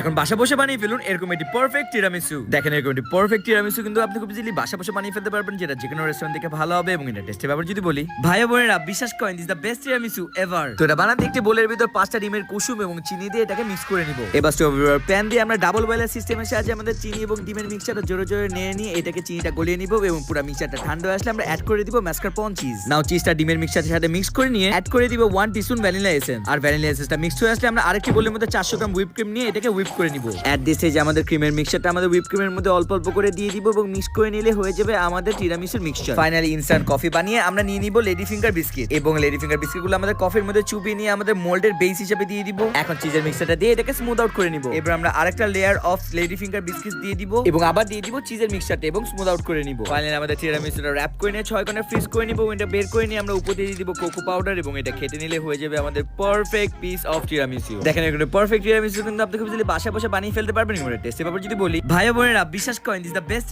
এখন বাসা বসে বানিয়ে ফেলুন এরকম একটি পারফেক্ট টিরামিসু। দেখেন এরকম একটি পারফেক্ট টিরামিসু কিন্তু আপনি খুব ইজিলি বাসা বসে বানিয়ে ফেলতে পারবেন, যেটা যে কোনো রেস্টুরেন্ট থেকে ভালো হবে। এবং এটা টেস্টের ব্যাপার যদি বলি, ভাই বোনেরা বিশ্বাস করেন this the best tiramisu ever. তো এটা বানাতে একটি বোলের ভিতর 5টা ডিমের কুসুম এবং চিনি দিয়ে এটাকে মিক্স করে নিব। এবার স্টোভের প্যান দিয়ে আমরা ডাবল বয়েলার সিস্টেমের সাহায্যে আমাদের চিনি এবং ডিমের মিক্সচারটা জোরে জোরে নিয়ে নিয়ে এটাকে চিনিটা গলিয়ে নিব এবং পুরো মিক্সচারটা ঠান্ডা হয়ে আসলে আমরা অ্যাড করে দিব ম্যাসকারপোনে চিজ। নাও চিজটা ডিমের মিক্সচারের সাথে মিক্স করে নিয়ে অ্যাড করে দিব 1 টিস্পুন ভ্যানিলা এসেন্স। আর ভ্যানিলা এসেন্সটা মিক্স হয়ে আসলে আমরা আরেকটি বোলের মধ্যে 400 গ্রাম হুইপ ক্রিম নিয়ে এটাকে হুইপ করে নিব। অ্যাট দিস স্টেজে আমাদের ক্রিমের মিক্সচারটা আমাদের হুইপ ক্রিমের মধ্যে অল্প অল্প করে দিয়ে দিব এবং মিক্স করে নিলে হয়ে যাবে আমাদের টিরামিসুর মিক্সচার। ফাইনালি ইনস্ট্যান্ট কফি বানিয়ে আমরা নিয়ে নিব লেডি ফিঙ্গার বিস্কিট এবং লেডি ফিঙ্গার বিস্কিটগুলো আমাদের কফির মধ্যে চুবিয়ে নিয়ে আমাদের মোল্ডের বেস হিসেবে দিয়ে দিব। এখন চিজের মিক্সচারটা দিয়ে এটাকে স্মুথ আউট করে নিব। এবার আমরা আরেকটা layer of lady finger biscuit দিয়ে দিব এবং আবার দিয়ে দিব চিজের মিক্সচারটা এবং স্মুথ আউট করে নিব। ফাইনালি আমাদের টিরামিসুটা র‍্যাপ করে নিয়ে 6 ঘন্টা ফ্রিজ করে নিব। এটা বের করে নিয়ে আমরা উপর দিয়ে দিব কোকো পাউডার এবং এটা খেতে নিলে হয়ে যাবে আমাদের পারফেক্ট পিস অফ টিরামিসু। দেখেন এগুলো পারফেক্ট টিরামিসু কিন্তু আপনি খুব ইজিলি বাসায় বসে বানিয়ে ফেলতে পারবেন। টেস্টের ব্যাপার যদি বলি, ভাই বোনেরা বিশ্বাস করেন দিস দ্য বেস্ট